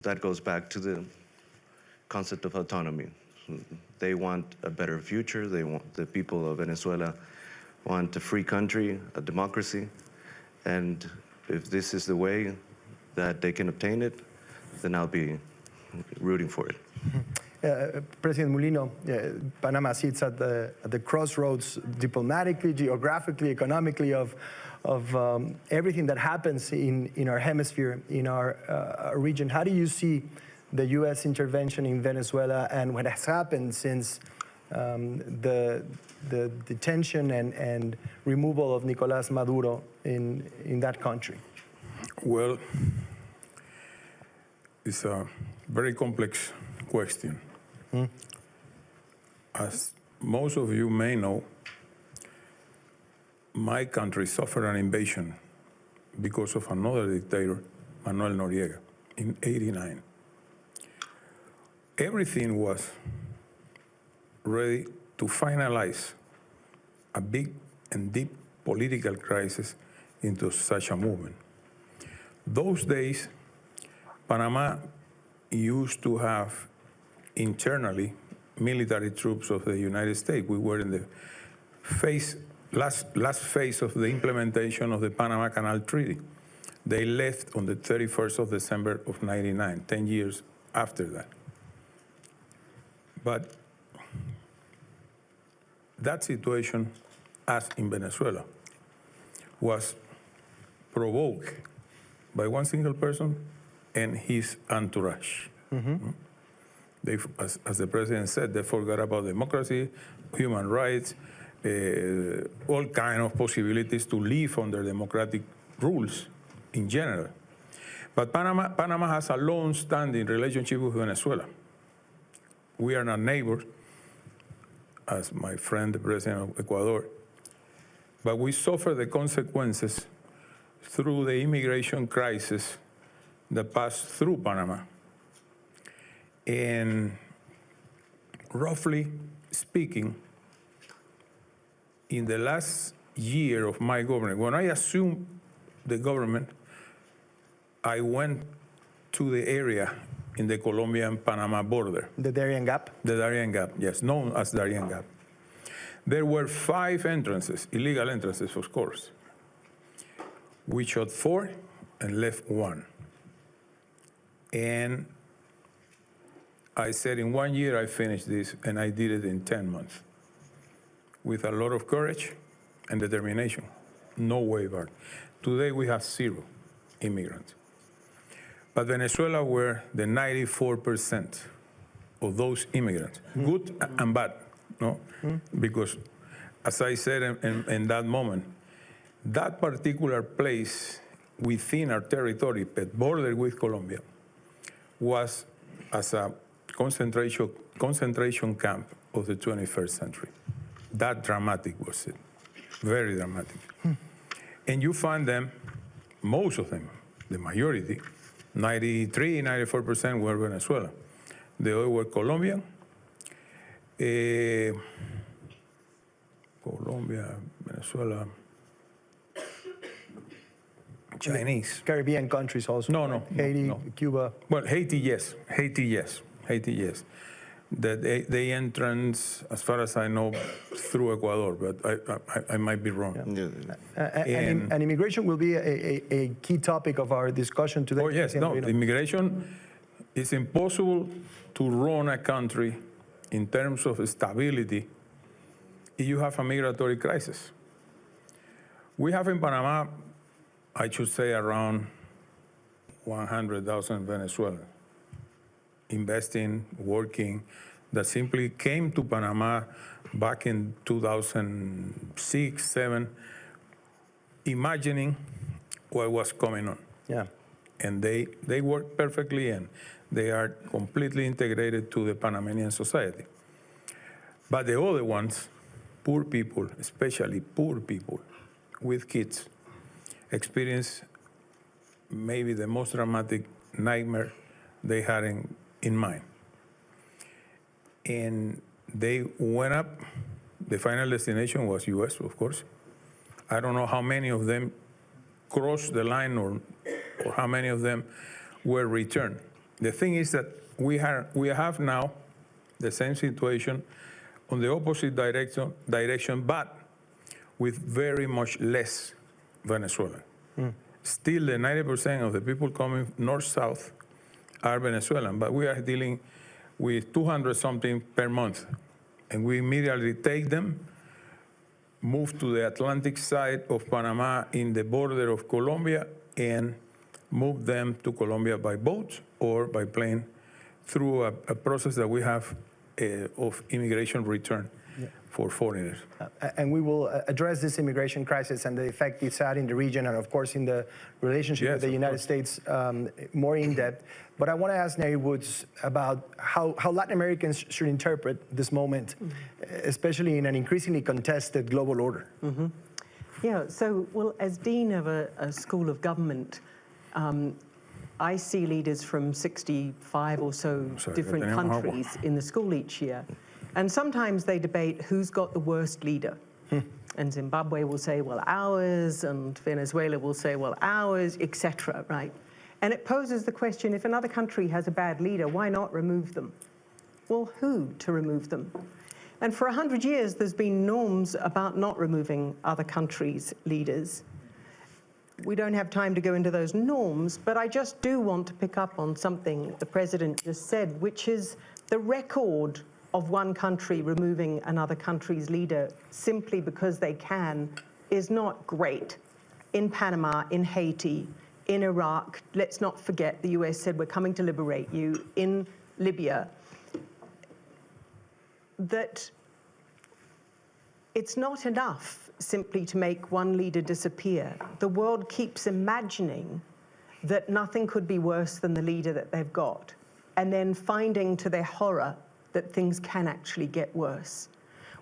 That goes back to the concept of autonomy. They want a better future. The people of Venezuela want a free country, a democracy, and if this is the way that they can obtain it, then I'll be rooting for it. President Mulino, Panama sits at the crossroads diplomatically, geographically, economically of everything that happens in our hemisphere, in our region. How do you see the U.S. intervention in Venezuela and what has happened since the detention and removal of Nicolás Maduro in that country? Well, it's a very complex question. As most of you may know, my country suffered an invasion because of another dictator, Manuel Noriega, in '89. Everything was ready to finalize a big and deep political crisis into such a movement. Those days, Panama used to have internally military troops of the United States. We were in the last phase of the implementation of the Panama Canal Treaty. They left on the 31st of December of '99, 10 years after that. But that situation, as in Venezuela, was provoked by one single person and his entourage. They, as the president said, they forgot about democracy, human rights, all kinds of possibilities to live under democratic rules in general. But Panama has a long-standing relationship with Venezuela. We are not neighbors, as my friend, the president of Ecuador, but we suffer the consequences through the immigration crisis that passed through Panama. And roughly speaking, in the last year of my government, when I assumed the government, I went to the area in the Colombian-Panama border. The Darien Gap? The Darien Gap, yes, known as Darien Gap. There were 5 entrances, illegal entrances, of course. We shot 4 and left 1. And I said, in 1 year, I finished this, and I did it in 10 months. With a lot of courage and determination, no waiver. Today, we have 0 immigrants. But Venezuela were the 94% of those immigrants, good and bad, no? Because, as I said in that moment, that particular place within our territory, but bordered with Colombia, was as a concentration camp of the 21st century. That dramatic was it, very dramatic. And you find them, most of them, the majority, 93, 94% were Venezuela. The other were Colombian, Colombia, Venezuela, Chinese. Caribbean countries also. No. Haiti, Cuba. Well, Haiti, yes. Haiti, yes. The entrance, as far as I know, through Ecuador, but I might be wrong. And immigration will be a key topic of our discussion today. Oh, yes. No, immigration is impossible to run a country in terms of stability if you have a migratory crisis. We have in Panama, I should say, around 100,000 Venezuelans investing, working, that simply came to Panama back in 2006, 2007, imagining what was coming on. Yeah. And they work perfectly, and they are completely integrated to the Panamanian society. But the other ones, poor people, especially poor people with kids, experience maybe the most dramatic nightmare they had in mind. And they went up. The final destination was US, of course. I don't know how many of them crossed the line or how many of them were returned. The thing is that we have now the same situation on the opposite direction, but with very much less Venezuelan. Still, the 90% of the people coming north-south are Venezuelan, but we are dealing with 200-something per month. And we immediately take them, move to the Atlantic side of Panama in the border of Colombia, and move them to Colombia by boat or by plane through a process that we have of immigration return for foreigners. And we will address this immigration crisis and the effect it's had in the region and, of course, in the relationship with the United States more in depth. But I want to ask Neri Woods about how Latin Americans should interpret this moment, especially in an increasingly contested global order. Yeah, so, well, as Dean of a School of Government, I see leaders from 65 or so different countries in the school each year. And sometimes they debate who's got the worst leader. And Zimbabwe will say, well, ours, and Venezuela will say, well, ours, etc., right? And it poses the question, if another country has a bad leader, why not remove them? Well, who to remove them? And for 100 years, there's been norms about not removing other countries' leaders. We don't have time to go into those norms, but I just do want to pick up on something the president just said, which is the record of one country removing another country's leader simply because they can is not great. In Panama, in Haiti, in Iraq, let's not forget the US said we're coming to liberate you, in Libya, that it's not enough simply to make one leader disappear. The world keeps imagining that nothing could be worse than the leader that they've got, and then finding to their horror that things can actually get worse,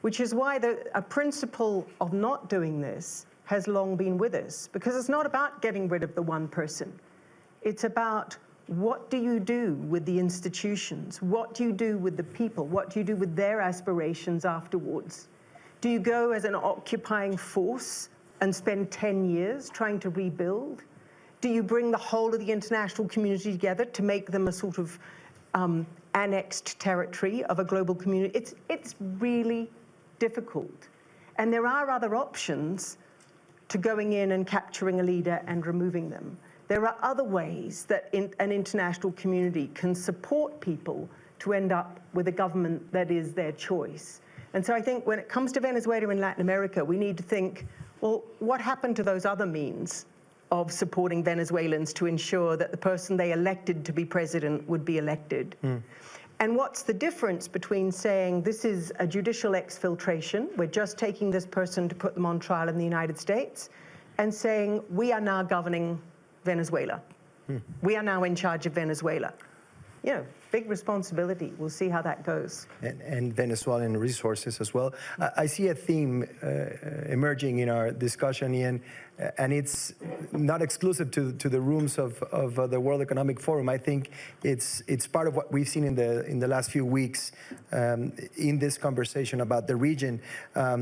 which is why a principle of not doing this has long been with us, because it's not about getting rid of the one person. It's about what do you do with the institutions? What do you do with the people? What do you do with their aspirations afterwards? Do you go as an occupying force and spend 10 years trying to rebuild? Do you bring the whole of the international community together to make them a sort of annexed territory of a global community? It's really difficult. And there are other options to going in and capturing a leader and removing them. There are other ways that an international community can support people to end up with a government that is their choice. And so I think when it comes to Venezuela and Latin America, we need to think, well, what happened to those other means of supporting Venezuelans to ensure that the person they elected to be president would be elected? And what's the difference between saying this is a judicial exfiltration, we're just taking this person to put them on trial in the United States, and saying we are now governing Venezuela. We are now in charge of Venezuela. You know, big responsibility. We'll see how that goes. And Venezuelan resources as well. I see a theme emerging in our discussion, Ian, and it's not exclusive to the rooms of the World Economic Forum. I think it's part of what we've seen in the last few weeks in this conversation about the region. A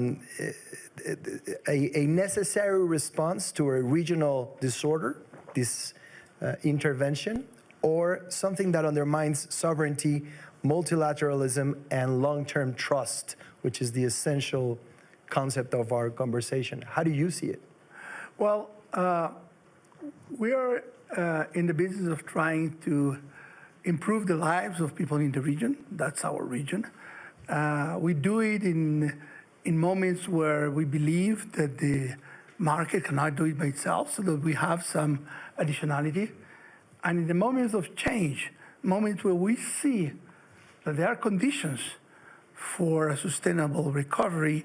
necessary response to a regional disorder, this intervention, or something that undermines sovereignty, multilateralism, and long-term trust, which is the essential concept of our conversation. How do you see it? Well, we are in the business of trying to improve the lives of people in the region. That's our region. We do it in moments where we believe that the market cannot do it by itself, so that we have some additionality. And in the moments of change, moments where we see that there are conditions for a sustainable recovery,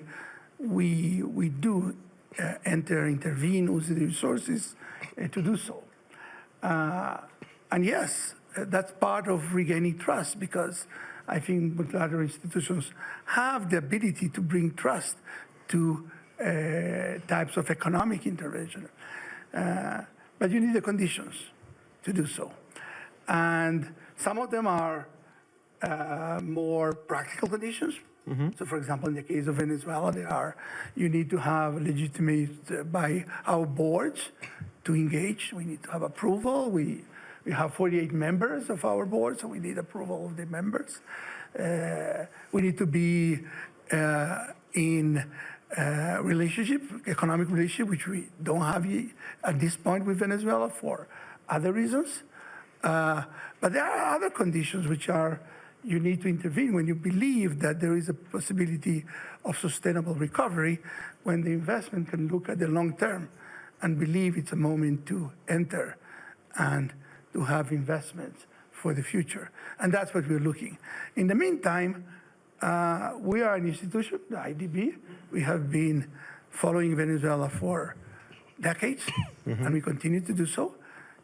we do intervene, use the resources to do so. And yes, that's part of regaining trust, because I think multilateral institutions have the ability to bring trust to types of economic intervention. But you need the conditions to do so. And some of them are more practical conditions. So for example, in the case of Venezuela, you need to have legitimate by our boards to engage. We need to have approval. We We have 48 members of our board, so we need approval of the members. We need to be in relationship, economic relationship, which we don't have at this point with Venezuela for other reasons. But there are other conditions which are you need to intervene when you believe that there is a possibility of sustainable recovery, when the investment can look at the long term and believe it's a moment to enter and to have investments for the future. And that's what we're looking. In the meantime, we are an institution, the IDB. We have been following Venezuela for decades, and we continue to do so,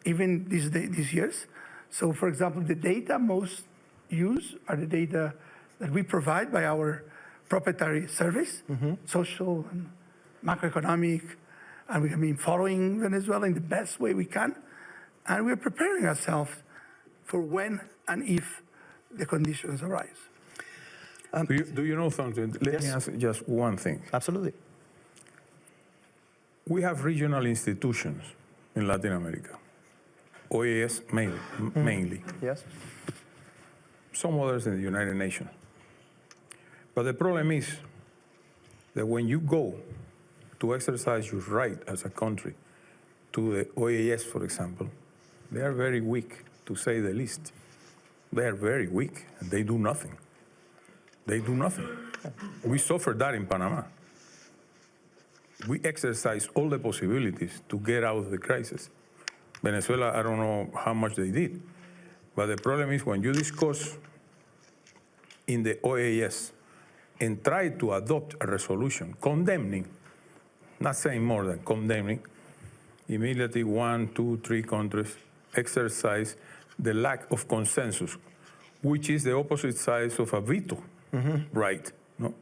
even these years. So, for example, the data most used are the data that we provide by our proprietary service, social and macroeconomic, and we have been following Venezuela in the best way we can, and we're preparing ourselves for when and if the conditions arise. Do you know something? Let me ask just one thing. Absolutely. We have regional institutions in Latin America, OAS mainly. Yes. Some others in the United Nations. But the problem is that when you go to exercise your right as a country to the OAS, for example, they are very weak, to say the least. They are very weak, and they do nothing. They do nothing. We suffered that in Panama. We exercised all the possibilities to get out of the crisis. Venezuela, I don't know how much they did, but the problem is when you discuss in the OAS and try to adopt a resolution condemning, not saying more than condemning, immediately 1, 2, 3 countries exercise the lack of consensus, which is the opposite side of a veto, right? No,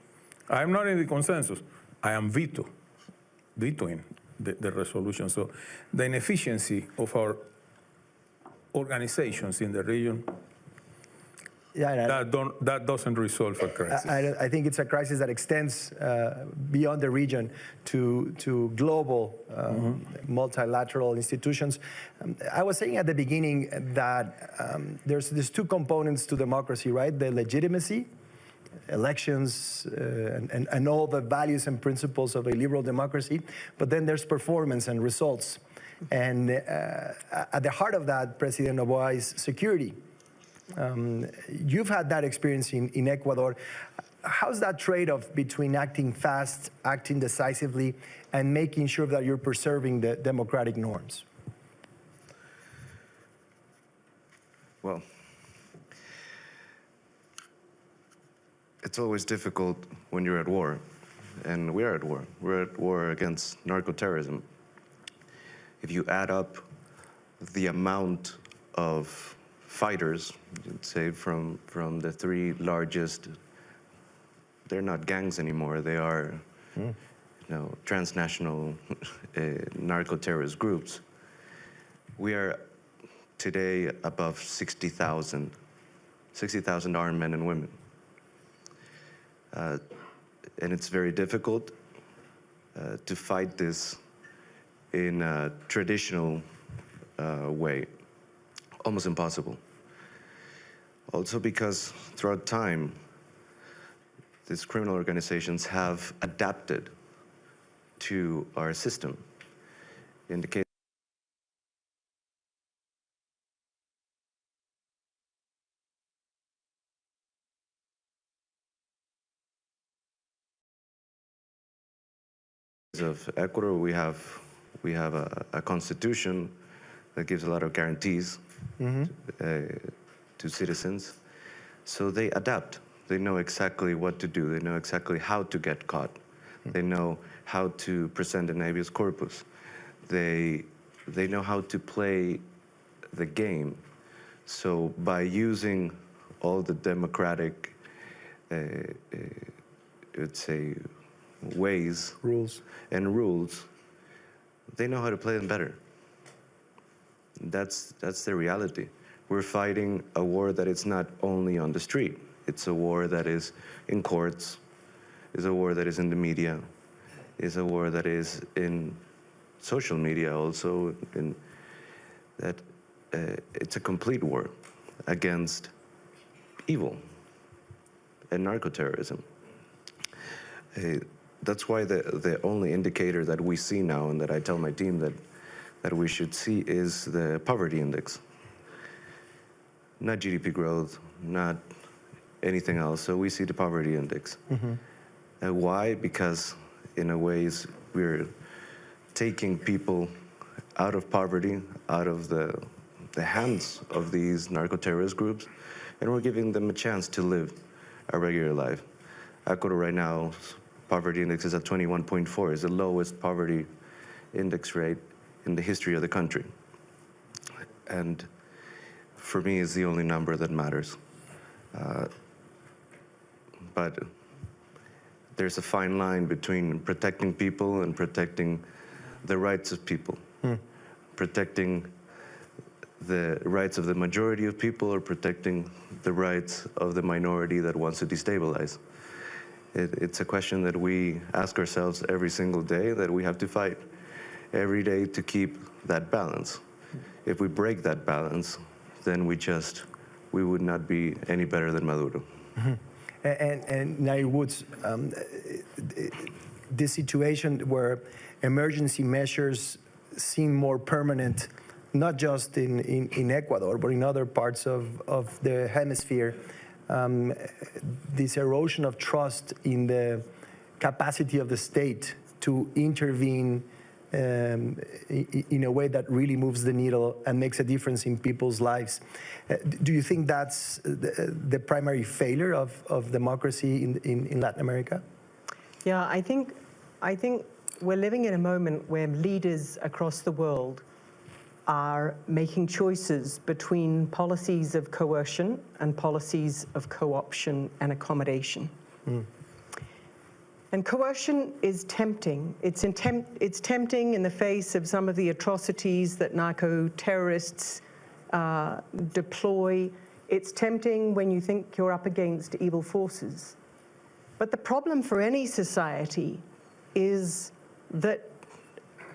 I'm not in the consensus. I am vetoing the resolution. So the inefficiency of our organizations in the region, that doesn't resolve a crisis. I think it's a crisis that extends beyond the region to global multilateral institutions. I was saying at the beginning that there's two components to democracy, right? The legitimacy, elections, and all the values and principles of a liberal democracy, but then there's performance and results. And at the heart of that, President Noboa, is security. You've had that experience in Ecuador. How's that trade-off between acting fast, acting decisively, and making sure that you're preserving the democratic norms? Well, it's always difficult when you're at war, and we are at war. We're at war against narco-terrorism. If you add up the amount of fighters, say from the 3 largest, they're not gangs anymore, they are transnational narco-terrorist groups. We are today above 60,000 armed men and women. And it's very difficult to fight this in a traditional way, almost impossible. Also because throughout time, these criminal organizations have adapted to our system. In the case of Ecuador, we have a constitution that gives a lot of guarantees to citizens. So they adapt. They know exactly what to do. They know exactly how to get caught. They know how to present an habeas corpus. They know how to play the game. So by using all the democratic, let's say, ways, rules, they know how to play them better. That's the reality. We're fighting a war that is not only on the street. It's a war that is in courts, is a war that is in the media, is a war that is in social media also, that it's a complete war against evil and narco-terrorism. That's why the only indicator that we see now, and that I tell my team that we should see, is the poverty index. Not GDP growth, not anything else. So we see the poverty index. Why? Because in a ways we're taking people out of poverty, out of the hands of these narco-terrorist groups, and we're giving them a chance to live a regular life. Ecuador right now, poverty index is at 21.4. It's the lowest poverty index rate in the history of the country. And for me, it's the only number that matters. But there's a fine line between protecting people and protecting the rights of people. Protecting the rights of the majority of people or protecting the rights of the minority that wants to destabilize. It's a question that we ask ourselves every single day, that we have to fight every day to keep that balance. If we break that balance, then we would not be any better than Maduro. And Nair Woods, this situation where emergency measures seem more permanent, not just in Ecuador, but in other parts of the hemisphere, this erosion of trust in the capacity of the state to intervene in a way that really moves the needle and makes a difference in people's lives. Do you think that's the primary failure of democracy in Latin America? Yeah, I think we're living in a moment where leaders across the world are making choices between policies of coercion and policies of co-option and accommodation. And coercion is tempting. It's tempting in the face of some of the atrocities that narco-terrorists deploy. It's tempting when you think you're up against evil forces. But the problem for any society is that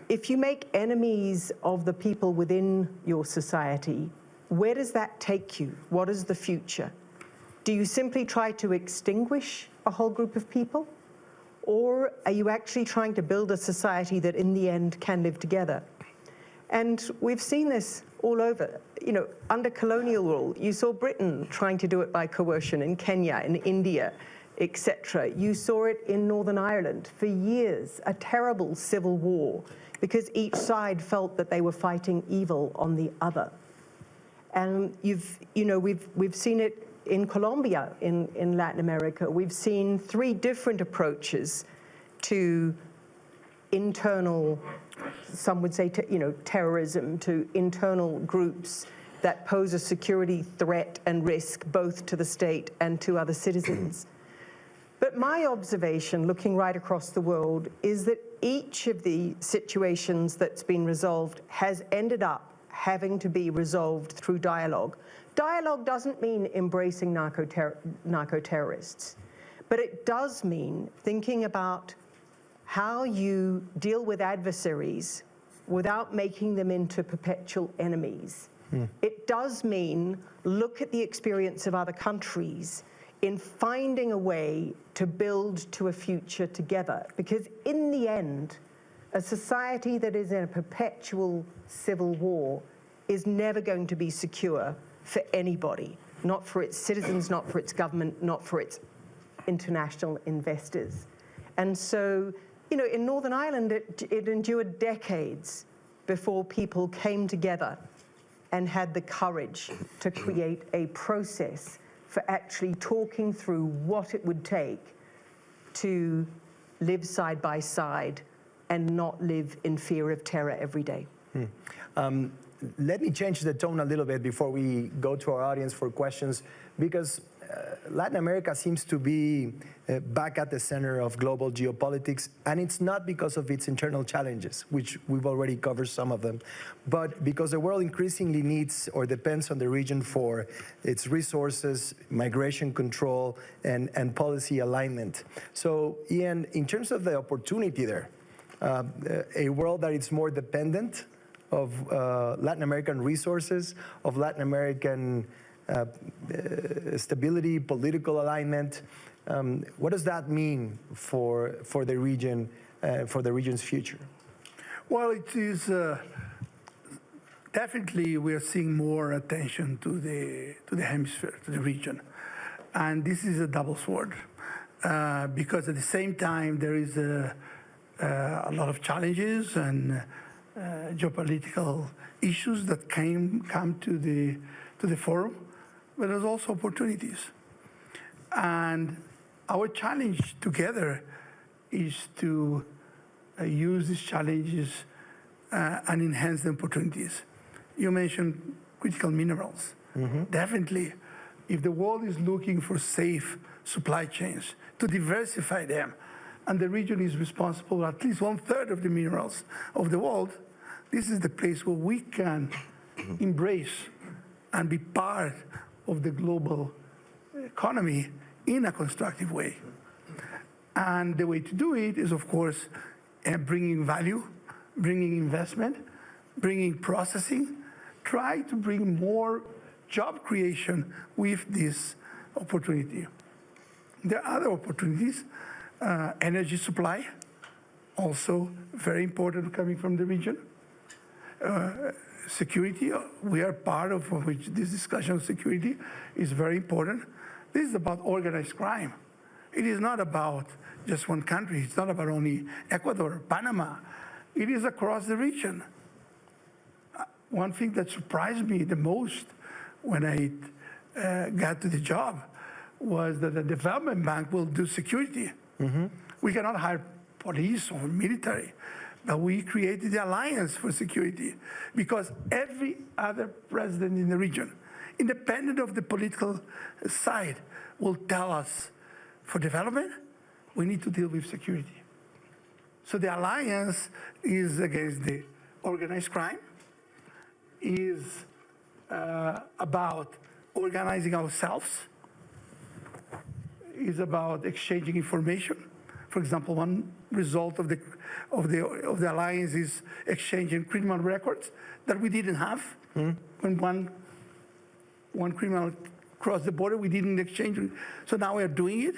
if you make enemies of the people within your society, where does that take you? What is the future? Do you simply try to extinguish a whole group of people? Or are you actually trying to build a society that in the end can live together? And we've seen this all over. You know, under colonial rule, you saw Britain trying to do it by coercion in Kenya, in India, etc. You saw it in Northern Ireland for years, a terrible civil war, because each side felt that they were fighting evil on the other. And we've seen it in Colombia, in Latin America. We've seen 3 different approaches to internal, some would say, terrorism, to internal groups that pose a security threat and risk both to the state and to other citizens. But my observation, looking right across the world, is that each of the situations that's been resolved has ended up having to be resolved through dialogue. Dialogue doesn't mean embracing narco-terrorists, but it does mean thinking about how you deal with adversaries without making them into perpetual enemies. It does mean look at the experience of other countries in finding a way to build to a future together. Because in the end, a society that is in a perpetual civil war is never going to be secure for anybody, not for its citizens, not for its government, not for its international investors. And so, in Northern Ireland, it endured decades before people came together and had the courage to create a process for actually talking through what it would take to live side by side and not live in fear of terror every day. Let me change the tone a little bit before we go to our audience for questions, because Latin America seems to be back at the center of global geopolitics, and it's not because of its internal challenges, which we've already covered some of them, but because the world increasingly needs or depends on the region for its resources, migration control, and policy alignment. So, Ian, in terms of the opportunity there, a world that is more dependent of Latin American resources, of Latin American stability, political alignment. What does that mean for the region, for the region's future? Well, it is definitely we are seeing more attention to the hemisphere, to the region, and this is a double sword because at the same time there is a lot of challenges and geopolitical issues that come to the forum, but there's also opportunities, and our challenge together is to use these challenges and enhance the opportunities. You mentioned critical minerals. Definitely, if the world is looking for safe supply chains, to diversify them, and the region is responsible for at least 1/3 of the minerals of the world, this is the place where we can embrace and be part of the global economy in a constructive way. And the way to do it is, of course, bringing value, bringing investment, bringing processing, try to bring more job creation with this opportunity. There are other opportunities. Energy supply, also very important coming from the region. Security, we are part of which this discussion of security is very important. This is about organized crime. It is not about just one country. It's not about only Ecuador, Panama. It is across the region. One thing that surprised me the most when I got to the job was that the development bank will do security. We cannot hire police or military, but we created the Alliance for Security because every other president in the region, independent of the political side, will tell us for development, we need to deal with security. So the Alliance is against the organized crime, is about organizing ourselves, is about exchanging information. For example, one result of the alliance is exchanging criminal records that we didn't have. When one criminal crossed the border, we didn't exchange it. So now we are doing it.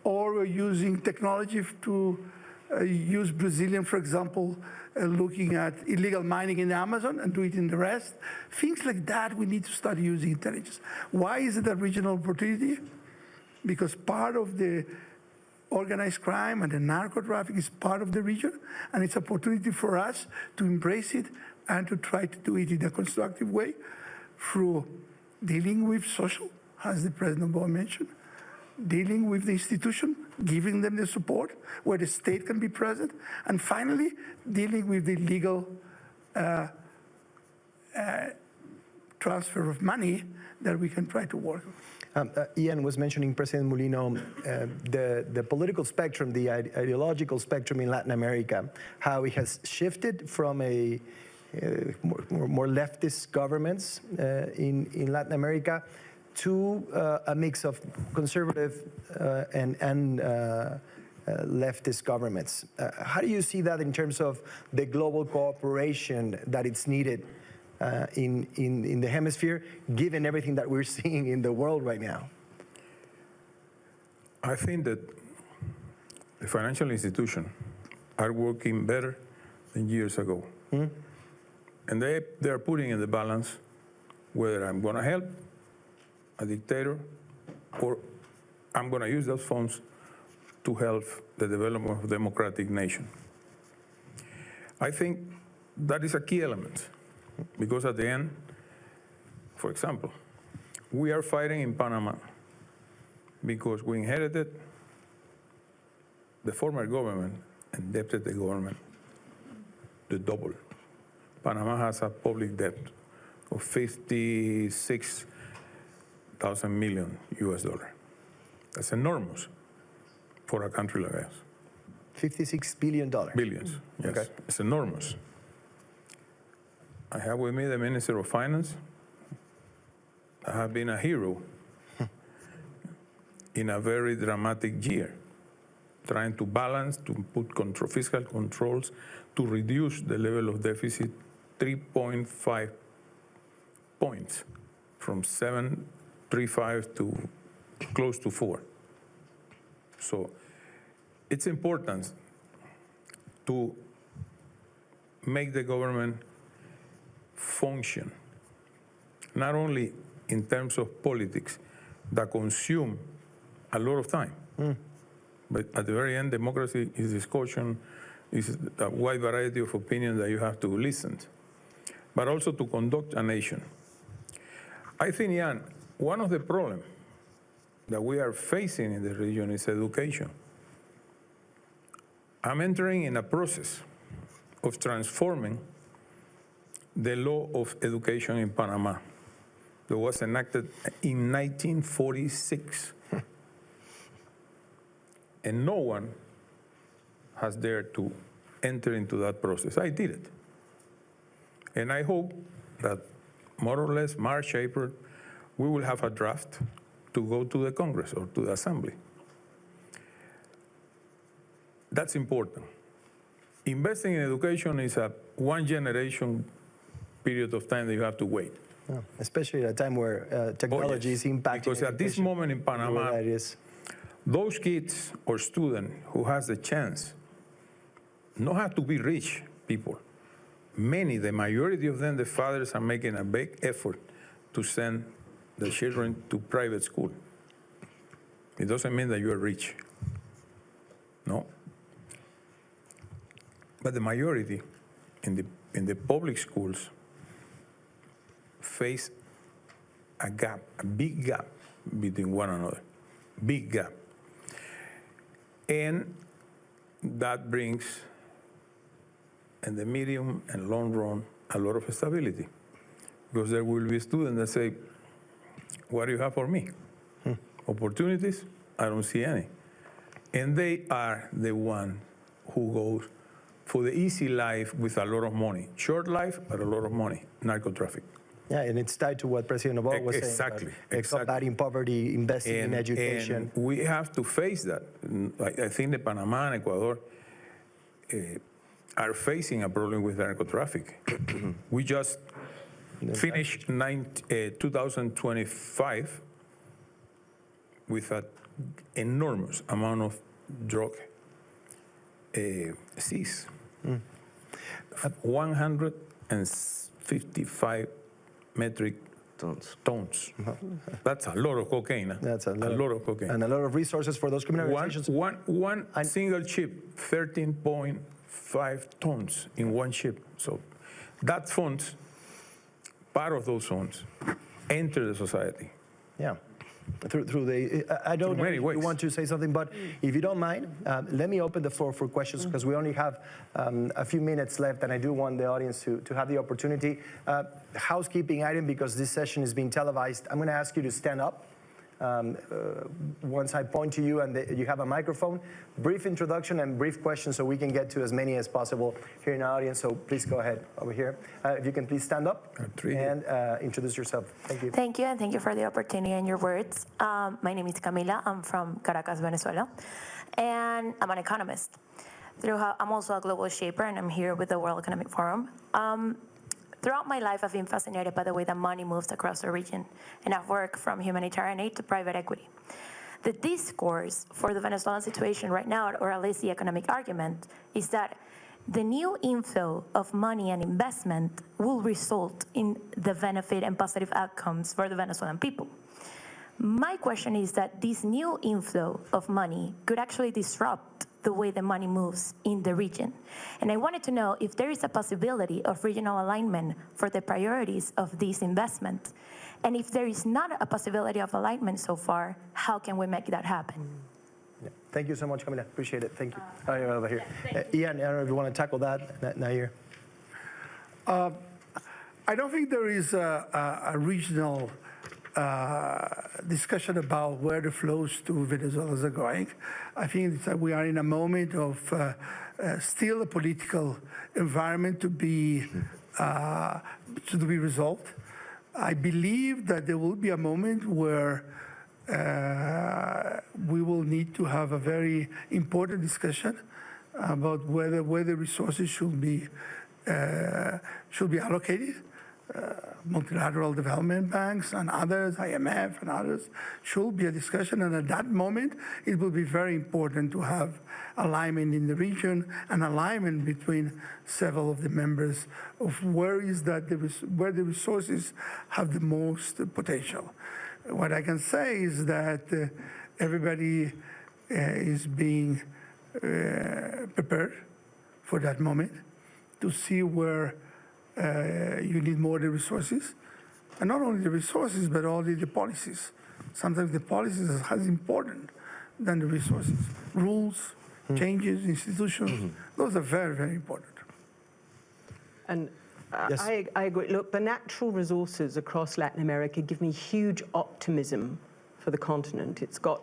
Or we're using technology to use Brazilian, for example, looking at illegal mining in the Amazon and do it in the rest. Things like that, we need to start using intelligence. Why is it a regional opportunity? Because part of the organized crime and the narco traffic is part of the region, and it's an opportunity for us to embrace it and to try to do it in a constructive way through dealing with social, as the President Noboa mentioned, dealing with the institution, giving them the support where the state can be present, and finally, dealing with the legal transfer of money that we can try to work on. Ian was mentioning, President Mulino, the political spectrum, the ideological spectrum in Latin America, how it has shifted from a more leftist governments in Latin America to a mix of conservative and leftist governments. How do you see that in terms of the global cooperation that it's needed in the hemisphere, given everything that we're seeing in the world right now? I think that the financial institutions are working better than years ago. And they are putting in the balance whether I'm going to help a dictator or I'm going to use those funds to help the development of a democratic nation. I think that is a key element. Because at the end, for example, we are fighting in Panama because we inherited the former government and indebted the government the double. Panama has a public debt of $56,000 million US. That's enormous for a country like us. $56 billion. Billions, yes. Okay. It's enormous. I have with me the Minister of Finance. I have been a hero in a very dramatic year, trying to balance, to put fiscal controls, to reduce the level of deficit 3.5 points, from 7.35 to close to 4. So it's important to make the government function, not only in terms of politics that consume a lot of time, but at the very end, democracy is discussion, is a wide variety of opinions that you have to listen to, but also to conduct a nation. I think, Ian, one of the problems that we are facing in the region is education. I'm entering in a process of transforming the law of education in Panama that was enacted in 1946. And no one has dared to enter into that process. I did it. And I hope that more or less March, April, we will have a draft to go to the Congress or to the Assembly. That's important. Investing in education is a one generation period of time that you have to wait. Yeah, especially at a time where technology is impacting. Because at this moment in Panama, those kids or students who has the chance not have to be rich people. Many, the majority of them, the fathers are making a big effort to send the children to private school. It doesn't mean that you are rich. No. But the majority in the public schools face a gap, a big gap between one another, big gap. And that brings, in the medium and long run, a lot of stability. Because there will be students that say, what do you have for me? Opportunities? I don't see any. And they are the one who goes for the easy life with a lot of money. Short life, but a lot of money, narco traffic. Yeah, and it's tied to what President Noboa was saying. Exactly. Combating poverty, investing in education. And we have to face that. I think the Panama and Ecuador are facing a problem with narco traffic. We just finished 2025 with an enormous amount of drug seized. 155 metric tons. That's a lot of cocaine. That's a lot of cocaine. And a lot of resources for those criminal organizations. One single ship, 13.5 tons in one ship. So that funds, part of those funds, enter the society. Yeah. Through the, I don't know if you want to say something, but if you don't mind, let me open the floor for questions because we only have a few minutes left and I do want the audience to have the opportunity. Housekeeping item, because this session is being televised, I'm going to ask you to stand up. Once I point to you and you have a microphone, brief introduction and brief questions so we can get to as many as possible here in our audience. So please go ahead over here. If you can please stand up and introduce yourself. Thank you. Thank you, and thank you for the opportunity and your words. My name is Camila. I'm from Caracas, Venezuela, and I'm an economist. I'm also a global shaper, and I'm here with the World Economic Forum. Throughout my life, I've been fascinated by the way that money moves across the region, and I've worked from humanitarian aid to private equity. The discourse for the Venezuelan situation right now, or at least the economic argument, is that the new inflow of money and investment will result in the benefit and positive outcomes for the Venezuelan people. My question is that this new inflow of money could actually disrupt the way the money moves in the region. And I wanted to know if there is a possibility of regional alignment for the priorities of this investment. And if there is not a possibility of alignment so far, how can we make that happen? Yeah. Thank you so much, Camila. Appreciate it. Thank you. Over here. Ian, I don't know if you want to tackle that, Nair. I don't think there is a regional discussion about where the flows to Venezuela are going. I think that we are in a moment of still a political environment to be resolved. I believe that there will be a moment where we will need to have a very important discussion about where the resources should be should be allocated. Multilateral development banks and others, IMF and others, should be a discussion. And at that moment, it will be very important to have alignment in the region and alignment between several of the members of where the resources have the most potential. What I can say is that everybody is being prepared for that moment to see where you need more of the resources, and not only the resources, but also the policies. Sometimes the policies are as important than the resources. Rules, changes, institutions, those are very, very important. And Yes. I agree. Look, the natural resources across Latin America give me huge optimism for the continent. It's got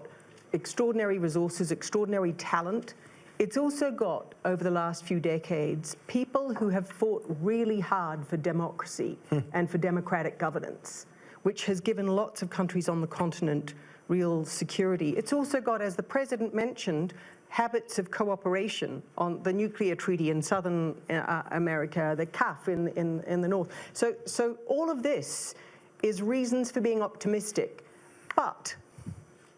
extraordinary resources, extraordinary talent. It's also got, over the last few decades, people who have fought really hard for democracy and for democratic governance, which has given lots of countries on the continent real security. It's also got, as the President mentioned, habits of cooperation on the nuclear treaty in Southern America, the CAF in the north. So all of this is reasons for being optimistic. But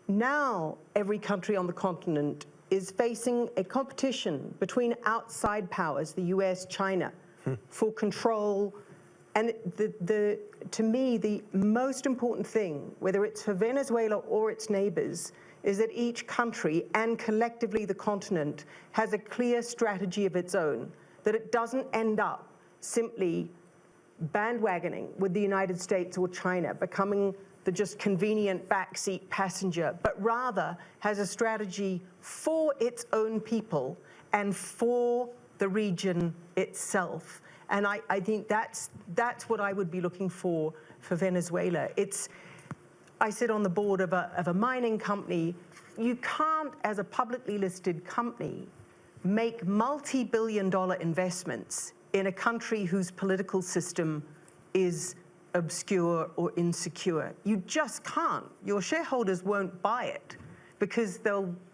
now every country on the continent is facing a competition between outside powers, the US, China, for control. And to me, the most important thing, whether it's for Venezuela or its neighbors, is that each country and collectively the continent has a clear strategy of its own, that it doesn't end up simply bandwagoning with the United States or China, becoming the just convenient backseat passenger, but rather has a strategy for its own people and for the region itself. And I think that's what I would be looking for Venezuela. I sit on the board of a mining company. You can't, as a publicly listed company, make multi-billion-dollar investments in a country whose political system is obscure or insecure. You just can't. Your shareholders won't buy it because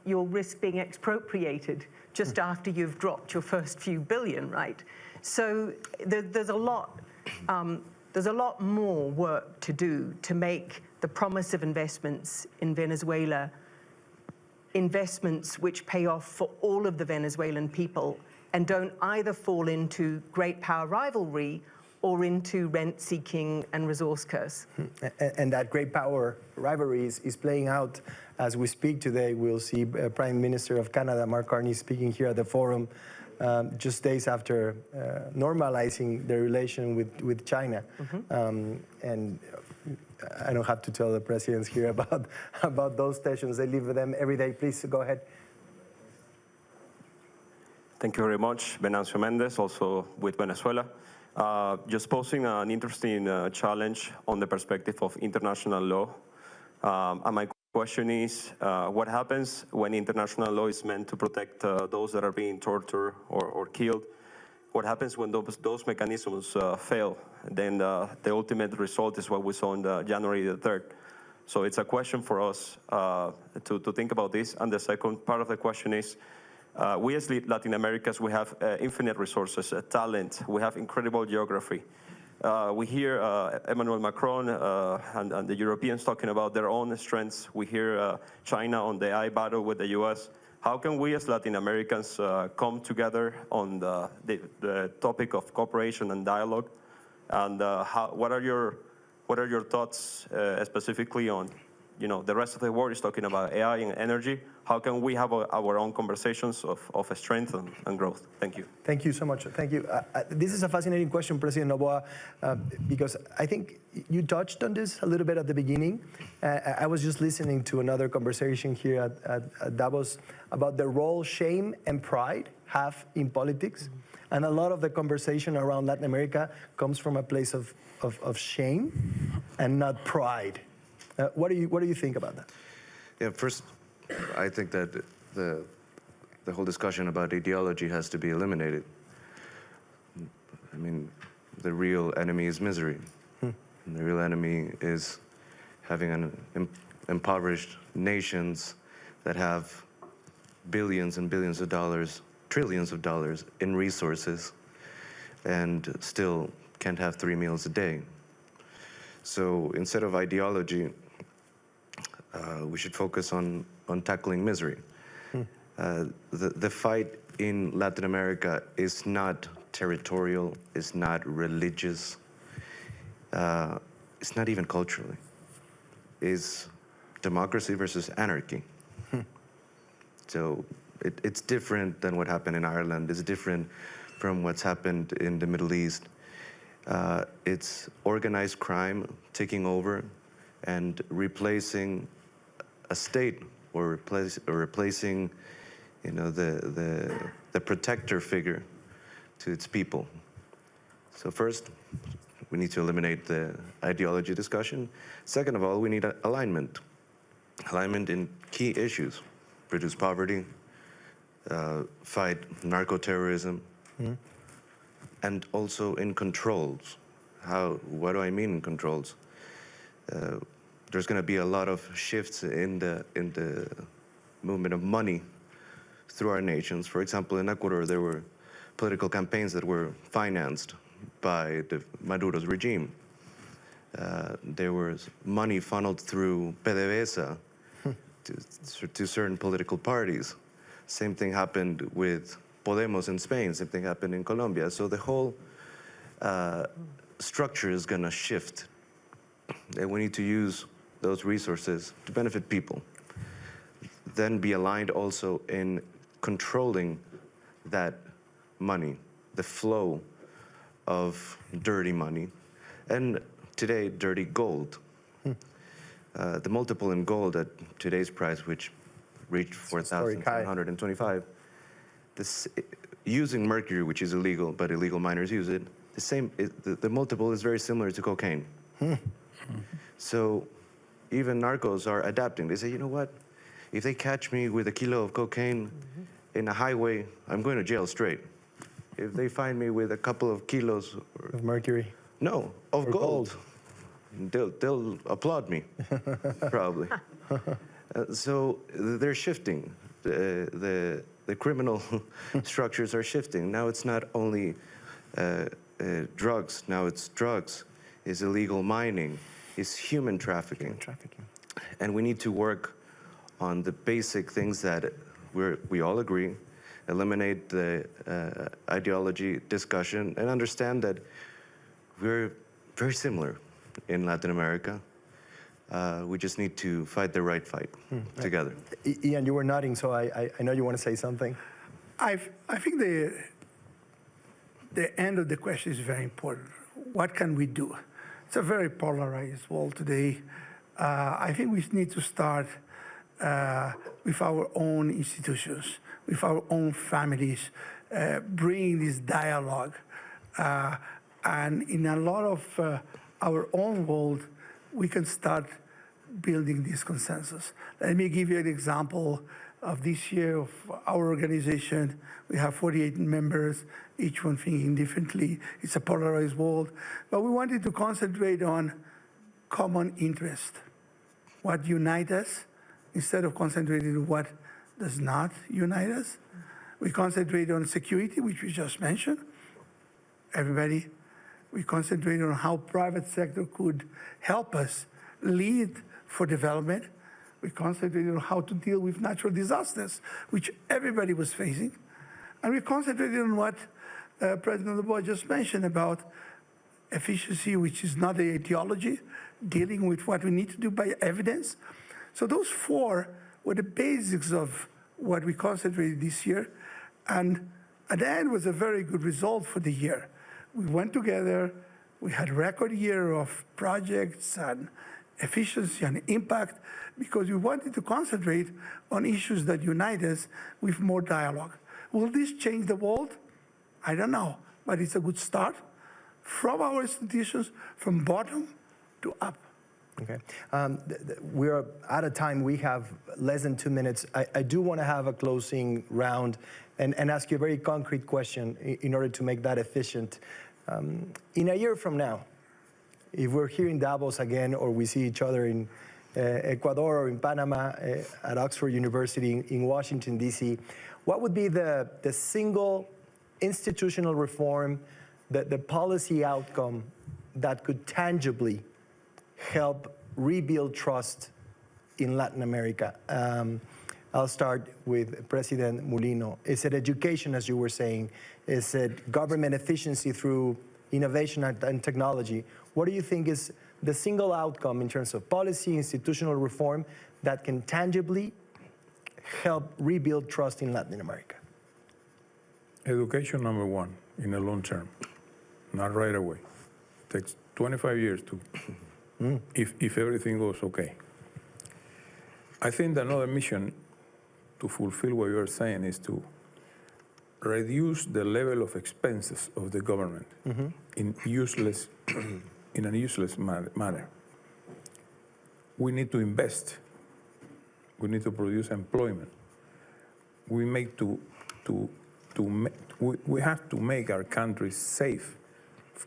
you'll risk being expropriated just after you've dropped your first few billion, right? So there's a lot more work to do to make the promise of investments in Venezuela investments which pay off for all of the Venezuelan people and don't either fall into great power rivalry or into rent-seeking and resource curse. And that great power rivalry is playing out as we speak today. We'll see Prime Minister of Canada, Mark Carney, speaking here at the forum just days after normalizing the relation with China. And I don't have to tell the presidents here about those tensions. They live with them every day. Please go ahead. Thank you very much. Venancio Mendez, also with Venezuela. Just posing an interesting challenge on the perspective of international law. And my question is, what happens when international law is meant to protect those that are being tortured or killed? What happens when those mechanisms fail? Then the ultimate result is what we saw on January the 3rd. So it's a question for us to think about this. And the second part of the question is, we as Latin Americans, we have infinite resources, talent, we have incredible geography. We hear Emmanuel Macron and the Europeans talking about their own strengths. We hear China on the AI battle with the US. How can we as Latin Americans come together on the topic of cooperation and dialogue? And what are your thoughts specifically on, the rest of the world is talking about AI and energy. How can we have our own conversations of strength and growth? Thank you. Thank you so much. Thank you. This is a fascinating question, President Noboa, because I think you touched on this a little bit at the beginning. I was just listening to another conversation here at Davos about the role shame and pride have in politics. And a lot of the conversation around Latin America comes from a place of shame and not pride. What do you think about that? Yeah, first, I think that the whole discussion about ideology has to be eliminated. I mean, the real enemy is misery. And the real enemy is having impoverished nations that have billions and billions of dollars, trillions of dollars in resources, and still can't have 3 meals a day. So instead of ideology, we should focus on tackling misery. The fight in Latin America is not territorial, it's not religious, it's not even culturally. It's democracy versus anarchy. So it's different than what happened in Ireland. It's different from what's happened in the Middle East. It's organized crime taking over and replacing a state, or replacing, the protector figure to its people. So first, we need to eliminate the ideology discussion. Second of all, we need alignment. Alignment in key issues: reduce poverty, fight narco-terrorism, and also in controls. What do I mean in controls? There's going to be a lot of shifts in the movement of money through our nations. For example, in Ecuador, there were political campaigns that were financed by Maduro's regime. There was money funneled through PDVSA to certain political parties. Same thing happened with Podemos in Spain. Same thing happened in Colombia. So the whole structure is going to shift. And we need to use those resources to benefit people. Then be aligned also in controlling that money, the flow of dirty money, and today, dirty gold. The multiple in gold at today's price, which reached 4,725, using mercury, which is illegal, but illegal miners use it, the multiple is very similar to cocaine. So even narcos are adapting. They say, you know what? If they catch me with a kilo of cocaine in a highway, I'm going to jail straight. If they find me with a couple of kilos of mercury? No, of gold. They'll applaud me, probably. So they're shifting. The criminal structures are shifting. Now it's not only drugs. Now it's drugs. It's illegal mining. It's human trafficking. And we need to work on the basic things that we all agree, eliminate the ideology discussion, and understand that we're very similar in Latin America. We just need to fight the right fight together. Ian, you were nodding, so I know you want to say something. I think the end of the question is very important. What can we do? It's a very polarized world today. I think we need to start with our own institutions, with our own families, bringing this dialogue. And in a lot of our own world, we can start building this consensus. Let me give you an example of this year of our organization. We have 48 members, each one thinking differently. It's a polarized world. But we wanted to concentrate on common interest, what unites us, instead of concentrating on what does not unite us. We concentrate on security, which we just mentioned. Everybody. We concentrate on how private sector could help us lead for development. We concentrated on how to deal with natural disasters, which everybody was facing. And we concentrated on what President Noboa just mentioned about efficiency, which is not an ideology, dealing with what we need to do by evidence. So those four were the basics of what we concentrated this year. And at the end was a very good result for the year. We went together, we had a record year of projects and efficiency and impact because we wanted to concentrate on issues that unite us with more dialogue. Will this change the world? I don't know, but it's a good start from our institutions, from bottom to up. Okay. We're out of time. We have less than 2 minutes. I do want to have a closing round and ask you a very concrete question in order to make that efficient. In a year from now, if we're here in Davos again, or we see each other in Ecuador or in Panama, at Oxford University, in Washington, D.C., what would be the single institutional reform the policy outcome that could tangibly help rebuild trust in Latin America? I'll start with President Mulino. Is it education, as you were saying? Is it government efficiency through innovation and technology? What do you think is the single outcome in terms of policy, institutional reform that can tangibly help rebuild trust in Latin America? Education, number one, in the long term, not right away. It takes 25 years to, if everything goes okay. I think another mission to fulfill what you're saying is to reduce the level of expenses of the government in a useless manner. We need to invest. We need to produce employment. We have to make our country safe,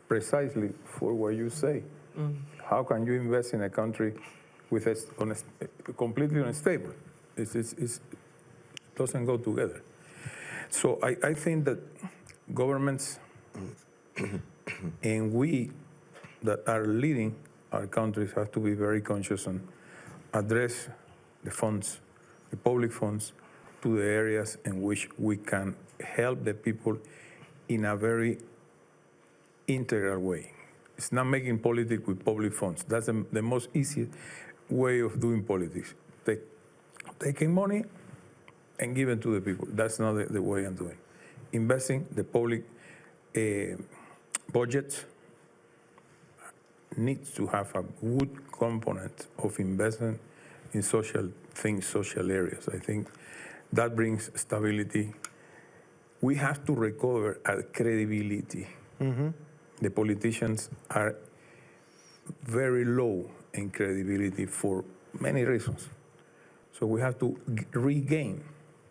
precisely for what you say. How can you invest in a country with completely unstable? It doesn't go together. So I think that governments and we that are leading our countries have to be very conscious and address the funds, the public funds, to the areas in which we can help the people in a very integral way. It's not making politics with public funds. That's the most easy way of doing politics. Taking money and giving to the people. That's not the way I'm doing. Investing the public budget needs to have a good component of investment in social things, social areas. I think that brings stability. We have to recover our credibility. The politicians are very low in credibility for many reasons. So we have to regain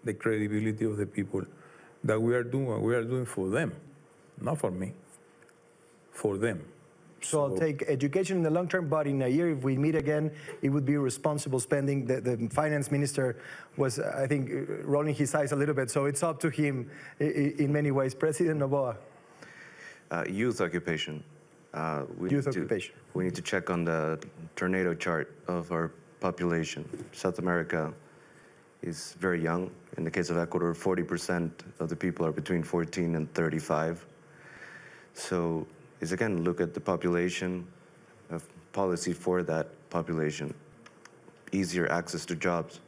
the credibility of the people that we are doing what we are doing for them, not for me, for them. So I'll take education in the long term, but in a year, if we meet again, it would be responsible spending. The finance minister was, I think, rolling his eyes a little bit, so it's up to him in many ways. President Noboa. Youth occupation. Youth occupation. We need to check on the tornado chart of our population. South America is very young. In the case of Ecuador, 40% of the people are between 14 and 35. So is again, look at the population, of policy for that population. Easier access to jobs,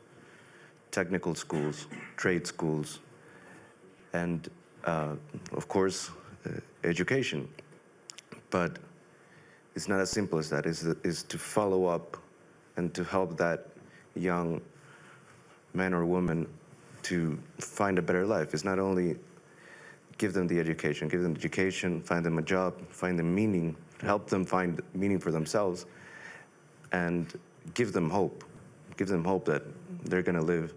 technical schools, trade schools, and of course, education. But it's not as simple as that. Is to follow up and to help that young man or woman to find a better life. It's not only give them the education, find them a job, find them meaning, help them find meaning for themselves, and give them hope. Give them hope that they're going to live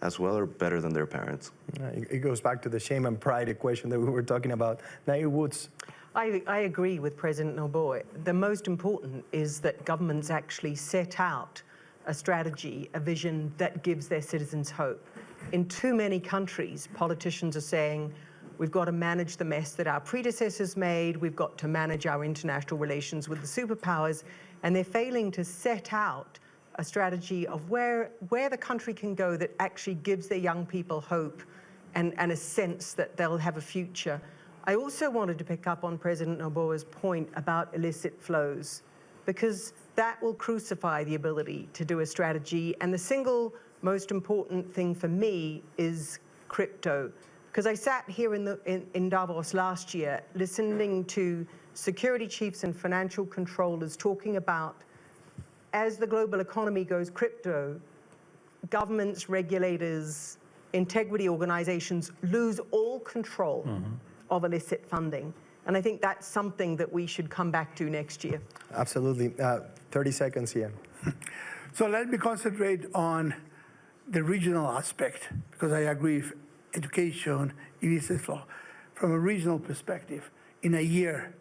as well or better than their parents. It goes back to the shame and pride equation that we were talking about. Nair Woods. I agree with President Noboa. The most important is that governments actually set out a strategy, a vision that gives their citizens hope. In too many countries, politicians are saying, we've got to manage the mess that our predecessors made, we've got to manage our international relations with the superpowers, and they're failing to set out a strategy of where the country can go that actually gives their young people hope and a sense that they'll have a future. I also wanted to pick up on President Noboa's point about illicit flows, because that will crucify the ability to do a strategy. And the single most important thing for me is crypto. Because I sat here in Davos last year listening to security chiefs and financial controllers talking about, as the global economy goes crypto, governments, regulators, integrity organizations lose all control of illicit funding. And I think that's something that we should come back to next year. Absolutely. 30 seconds here. So let me concentrate on the regional aspect, because I agree with education, illicit flow. From a regional perspective, in a year,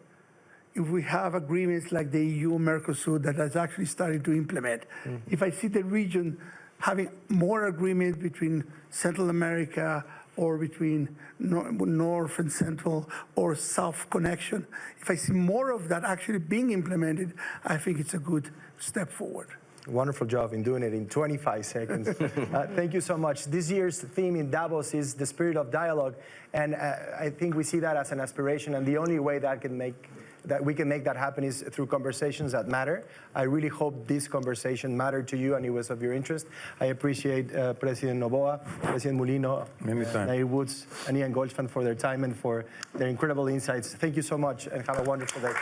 if we have agreements like the EU, Mercosur, that has actually started to implement, if I see the region having more agreements between Central America, or between North and Central or South connection. If I see more of that actually being implemented, I think it's a good step forward. Wonderful job in doing it in 25 seconds. Thank you so much. This year's theme in Davos is the spirit of dialogue, and I think we see that as an aspiration, and the only way that we can make that happen is through conversations that matter. I really hope this conversation mattered to you and it was of your interest. I appreciate President Noboa, President Mulino, Nair Woods, and Ian Goldstein for their time and for their incredible insights. Thank you so much, and have a wonderful day.